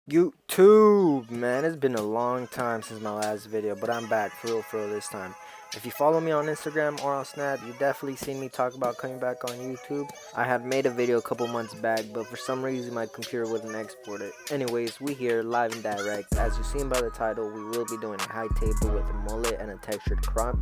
YouTube, man, it's been a long time since my last video, but I'm back for real this time. If you follow me on Instagram or on Snap, you definitely seen me talk about coming back on YouTube. I had made a video a couple months back, but for some reason my computer wouldn't export it. Anyways, we here live and direct. As you seen by the title, we will be doing a high table with a mullet and a textured crop.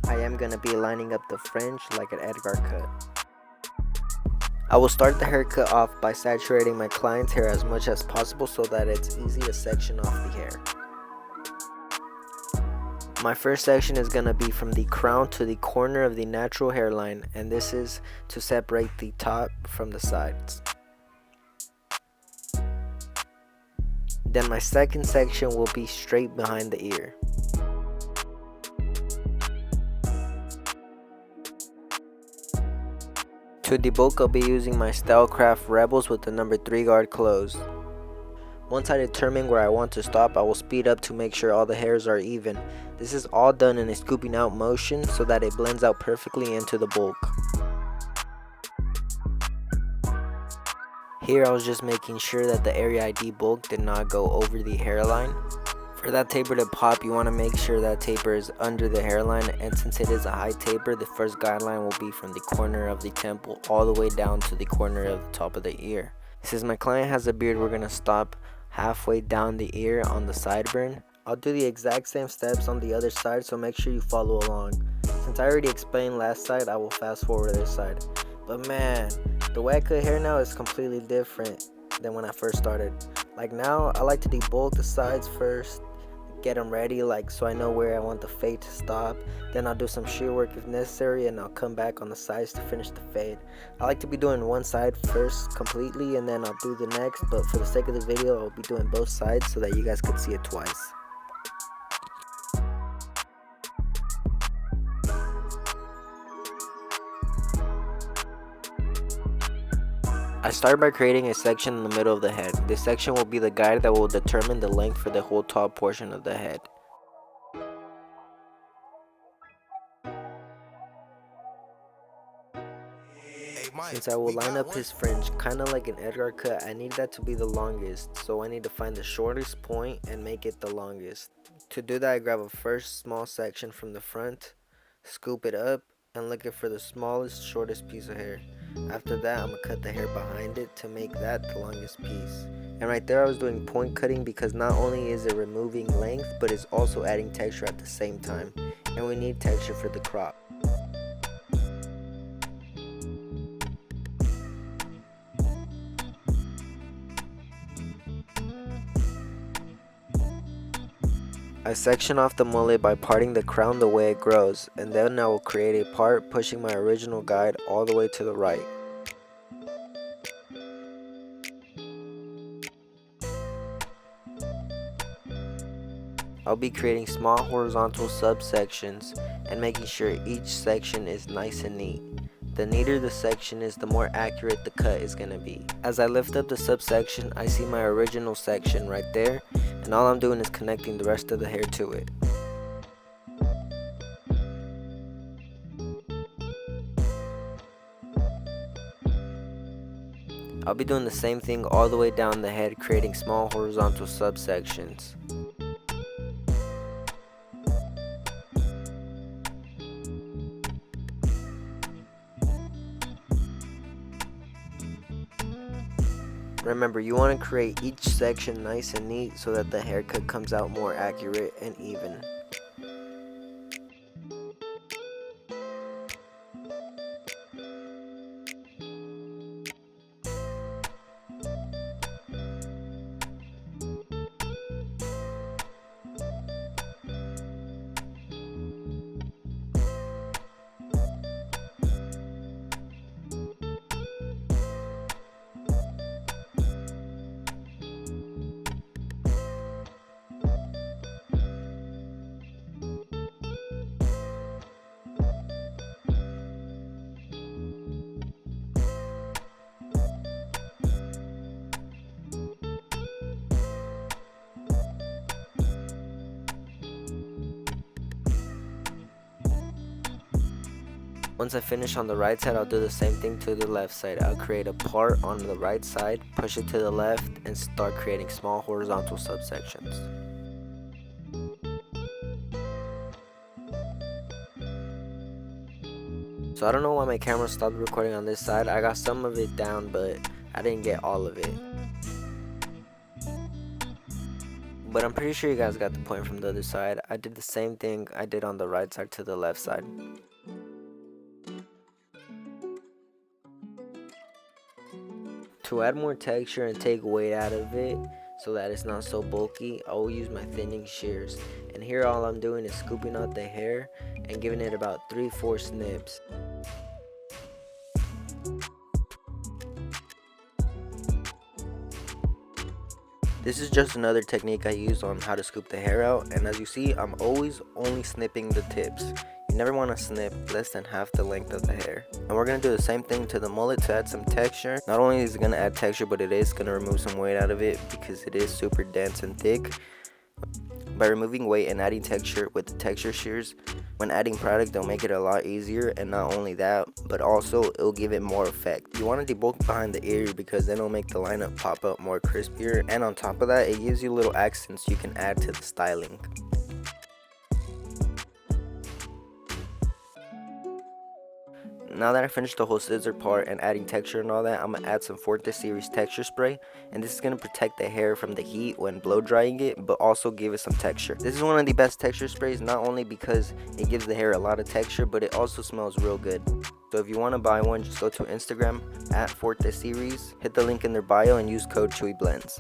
I am gonna be lining up the fringe like an Edgar cut. I will start the haircut off by saturating my client's hair as much as possible so that it's easy to section off the hair. My first section is going to be from the crown to the corner of the natural hairline, and this is to separate the top from the sides. Then my second section will be straight behind the ear. To debulk, I'll be using my Stylecraft Rebels with the number 3 guard closed. Once I determine where I want to stop, I will speed up to make sure all the hairs are even. This is all done in a scooping out motion so that it blends out perfectly into the bulk. Here I was just making sure that the area I debulked did not go over the hairline. For that taper to pop, you want to make sure that taper is under the hairline, and since it is a high taper, the first guideline will be from the corner of the temple all the way down to the corner of the top of the ear. Since my client has a beard, we're going to stop halfway down the ear on the sideburn. I'll do the exact same steps on the other side, so make sure you follow along. Since I already explained last side, I will fast forward this side. But man, the way I cut hair now is completely different than when I first started. Like now, I like to debulk the sides first, get them ready so I know where I want the fade to stop. Then I'll do some shear work if necessary, and I'll come back on the sides to finish the fade. I like to be doing one side first completely, and then I'll do the next, but for the sake of the video I'll be doing both sides so that you guys could see it twice. I start by creating a section in the middle of the head. This section will be the guide that will determine the length for the whole top portion of the head. Since I will line up his fringe kinda like an Edgar cut, I need that to be the longest, so I need to find the shortest point and make it the longest. To do that, I grab a first small section from the front, scoop it up, and looking for the smallest, shortest piece of hair. After that, I'm going to cut the hair behind it to make that the longest piece. And right there I was doing point cutting because not only is it removing length, but it's also adding texture at the same time. And we need texture for the crop. I section off the mullet by parting the crown the way it grows, and then I will create a part pushing my original guide all the way to the right. I'll be creating small horizontal subsections and making sure each section is nice and neat. The neater the section is, the more accurate the cut is going to be. As I lift up the subsection, I see my original section right there, and all I'm doing is connecting the rest of the hair to it. I'll be doing the same thing all the way down the head, creating small horizontal subsections. Remember, you want to create each section nice and neat so that the haircut comes out more accurate and even. Once I finish on the right side, I'll do the same thing to the left side. I'll create a part on the right side, push it to the left, and start creating small horizontal subsections. So I don't know why my camera stopped recording on this side. I got some of it down, but I didn't get all of it. But I'm pretty sure you guys got the point from the other side. I did the same thing I did on the right side to the left side. To add more texture and take weight out of it so that it's not so bulky, I will use my thinning shears. And here all I'm doing is scooping out the hair and giving it about 3-4 snips. This is just another technique I use on how to scoop the hair out, and as you see, I'm always only snipping the tips. You never want to snip less than half the length of the hair. And we're going to do the same thing to the mullet to add some texture. Not only is it going to add texture, but it is going to remove some weight out of it because it is super dense and thick. By removing weight and adding texture with the texture shears, when adding product, they'll make it a lot easier, and not only that, but also it'll give it more effect. You want to debulk behind the ear because then it'll make the lineup pop up more crispier, and on top of that, it gives you little accents you can add to the styling. Now that I finished the whole scissor part and adding texture and all that, I'm going to add some Forte Series texture spray, and this is going to protect the hair from the heat when blow drying it, but also give it some texture. This is one of the best texture sprays, not only because it gives the hair a lot of texture, but it also smells real good. So if you want to buy one, just go to Instagram at Forte Series, hit the link in their bio, and use code CHEWYBLENDS.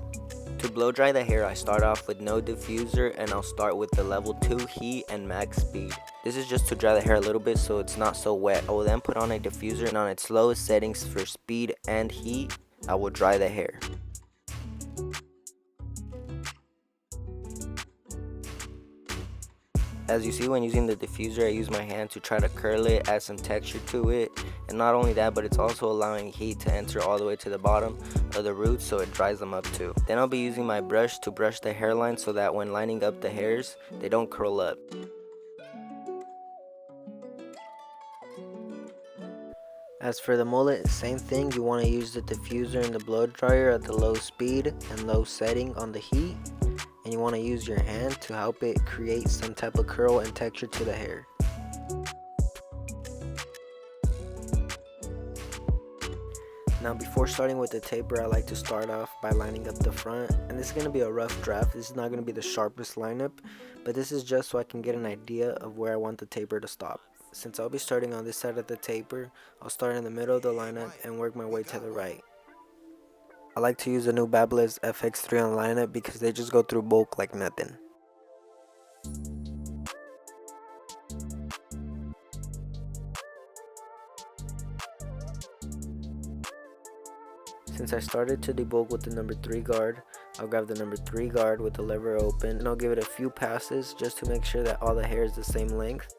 To blow dry the hair, I start off with no diffuser, and I'll start with the level 2 heat and max speed. This is just to dry the hair a little bit so it's not so wet. I will then put on a diffuser, and on its lowest settings for speed and heat, I will dry the hair. As you see, when using the diffuser, I use my hand to try to curl it, add some texture to it, and not only that, but it's also allowing heat to enter all the way to the bottom of the roots so it dries them up too. Then I'll be using my brush to brush the hairline so that when lining up the hairs, they don't curl up. As for the mullet, same thing, you want to use the diffuser and the blow dryer at the low speed and low setting on the heat, and you want to use your hand to help it create some type of curl and texture to the hair. Now before starting with the taper, I like to start off by lining up the front, and this is going to be a rough draft. This is not going to be the sharpest lineup, but this is just so I can get an idea of where I want the taper to stop. Since I'll be starting on this side of the taper, I'll start in the middle of the lineup and work my way to the right. I like to use the new Babyliss FX3 on lineup because they just go through bulk like nothing. Since I started to debulk with the number 3 guard, I'll grab the number 3 guard with the lever open, and I'll give it a few passes just to make sure that all the hair is the same length.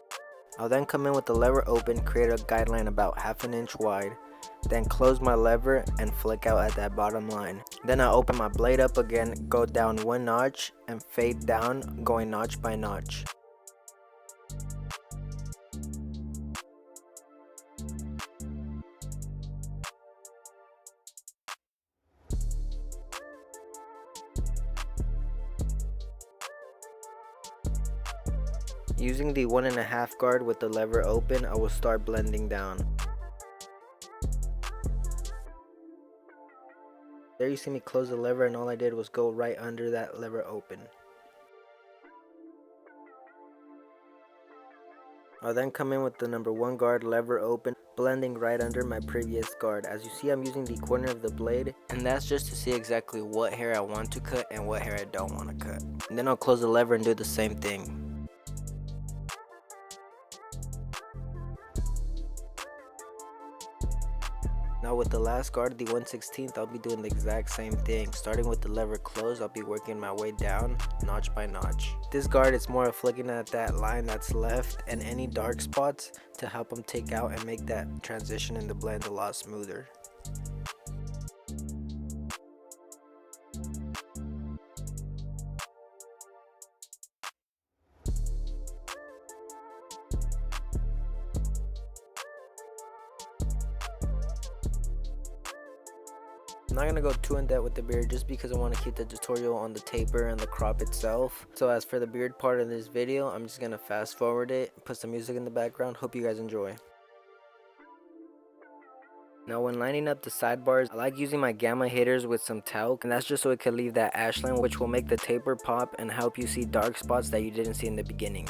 I'll then come in with the lever open, create a guideline about 1/2 inch wide, then close my lever and flick out at that bottom line. Then I'll open my blade up again, go down 1 notch, and fade down, going notch by notch. Using the 1.5 guard with the lever open, I will start blending down. There you see me close the lever, and all I did was go right under that lever open. I'll then come in with the number 1 guard lever open, blending right under my previous guard. As you see, I'm using the corner of the blade, and that's just to see exactly what hair I want to cut and what hair I don't want to cut. And then I'll close the lever and do the same thing. Now with the last guard, the 1/16, I'll be doing the exact same thing. Starting with the lever closed, I'll be working my way down, notch by notch. This guard is more of flicking at that line that's left and any dark spots to help them take out and make that transition in the blend a lot smoother. I'm not going to go too in depth with the beard just because I want to keep the tutorial on the taper and the crop itself. So as for the beard part of this video, I'm just going to fast forward it, put some music in the background. Hope you guys enjoy. Now when lining up the sidebars, I like using my gamma hitters with some talc, and that's just so it can leave that ash line, which will make the taper pop and help you see dark spots that you didn't see in the beginning.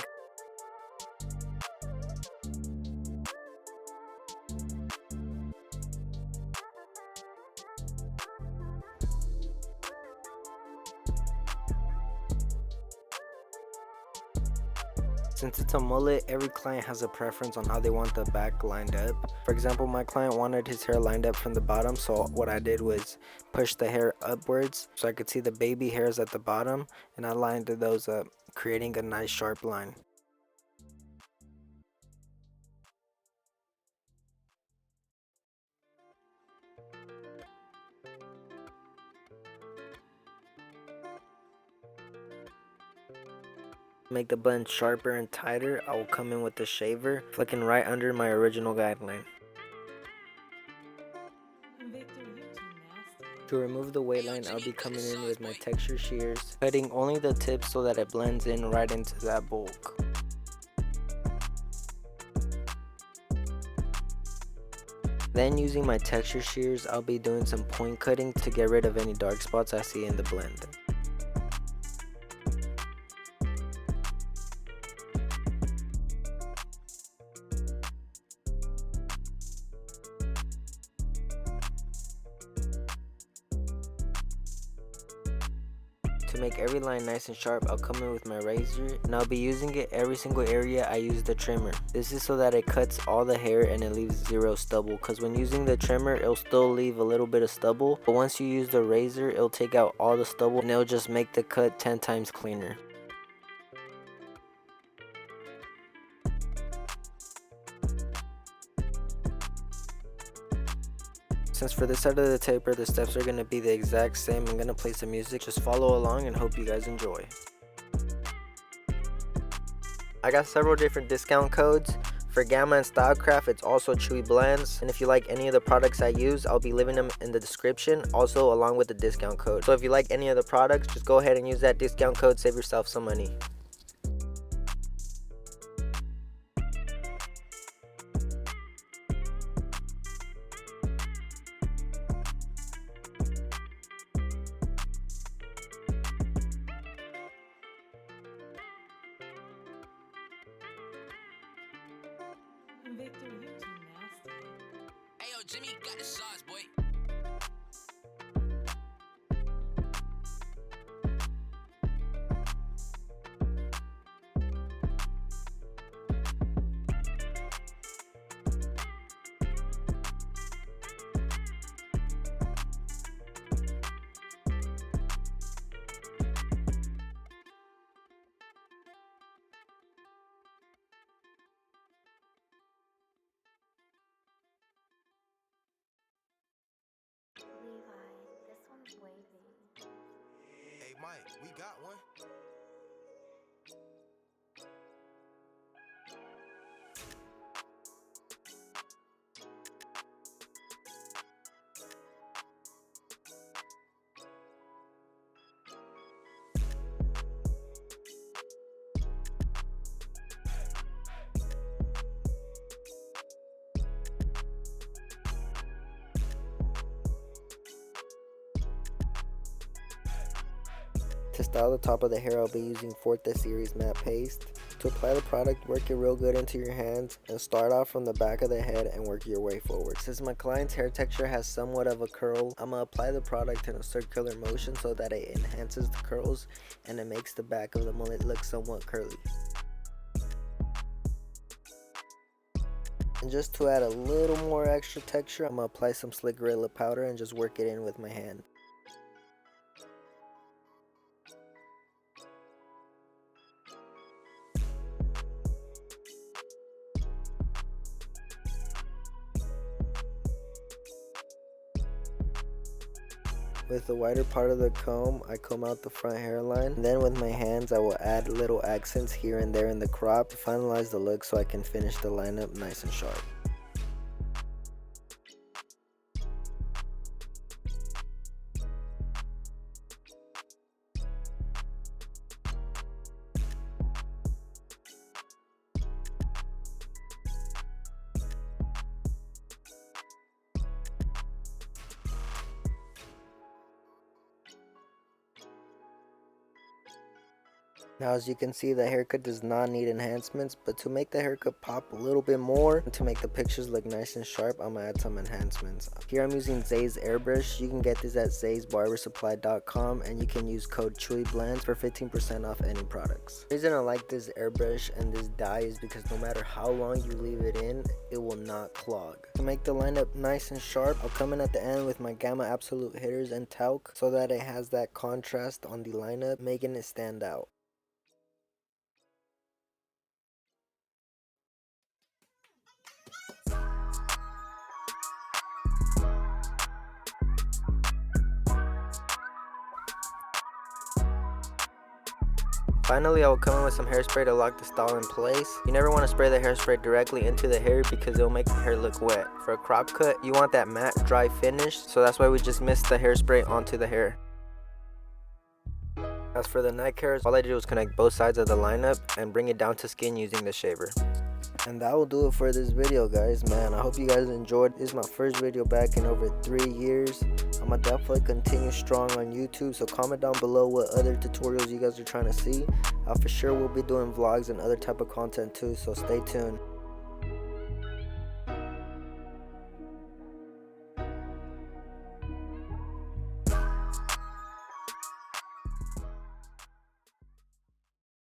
Since it's a mullet, every client has a preference on how they want the back lined up. For example, my client wanted his hair lined up from the bottom, so what I did was push the hair upwards so I could see the baby hairs at the bottom, and I lined those up, creating a nice sharp line. To make the bun sharper and tighter, I will come in with the shaver, flicking right under my original guideline. To remove the weight line, I'll be coming in with my texture shears, cutting only the tips so that it blends in right into that bulk. Then using my texture shears, I'll be doing some point cutting to get rid of any dark spots I see in the blend. To make every line nice and sharp, I'll come in with my razor, and I'll be using it every single area I use the trimmer. This is so that it cuts all the hair and it leaves zero stubble, because when using the trimmer it'll still leave a little bit of stubble, but once you use the razor it'll take out all the stubble and it'll just make the cut 10 times cleaner. Since for this side of the taper the steps are going to be the exact same, I'm going to play some music. Just follow along and hope you guys enjoy. I got several different discount codes. For Gamma and Stylecraft, it's also Chewy Blends, and if you like any of the products I use, I'll be leaving them in the description, also along with the discount code. So if you like any of the products, just go ahead and use that discount code, save yourself some money. Victor, you're too nasty. Hey, yo, Jimmy, got the sauce, boy. This one's waving. Hey Mike, we got one. To style the top of the hair, I'll be using 4th series matte paste. To apply the product, work it real good into your hands and start off from the back of the head and work your way forward. Since my client's hair texture has somewhat of a curl, I'm going to apply the product in a circular motion so that it enhances the curls and it makes the back of the mullet look somewhat curly. And just to add a little more extra texture, I'm going to apply some Slick Gorilla powder and just work it in with my hand. With the wider part of the comb, I comb out the front hairline. And then with my hands, I will add little accents here and there in the crop to finalize the look so I can finish the lineup nice and sharp. Now as you can see, the haircut does not need enhancements, but to make the haircut pop a little bit more and to make the pictures look nice and sharp, I'm gonna add some enhancements. Here I'm using Zay's airbrush. You can get this at zaysbarbersupply.com and you can use code CHEWYBLENDS for 15% off any products. The reason I like this airbrush and this dye is because no matter how long you leave it in, it will not clog. To make the lineup nice and sharp, I'll come in at the end with my Gamma Absolute hitters and talc so that it has that contrast on the lineup, making it stand out. Finally, I will come in with some hairspray to lock the style in place. You never want to spray the hairspray directly into the hair because it will make the hair look wet. For a crop cut, you want that matte, dry finish, so that's why we just mist the hairspray onto the hair. As for the neck hairs, all I did was connect both sides of the lineup and bring it down to skin using the shaver. And that will do it for this video, guys. Man, I hope you guys enjoyed. This is my first video back in over 3 years. I'm gonna definitely continue strong on YouTube, so comment down below what other tutorials you guys are trying to see. I for sure will be doing vlogs and other type of content too, so stay tuned.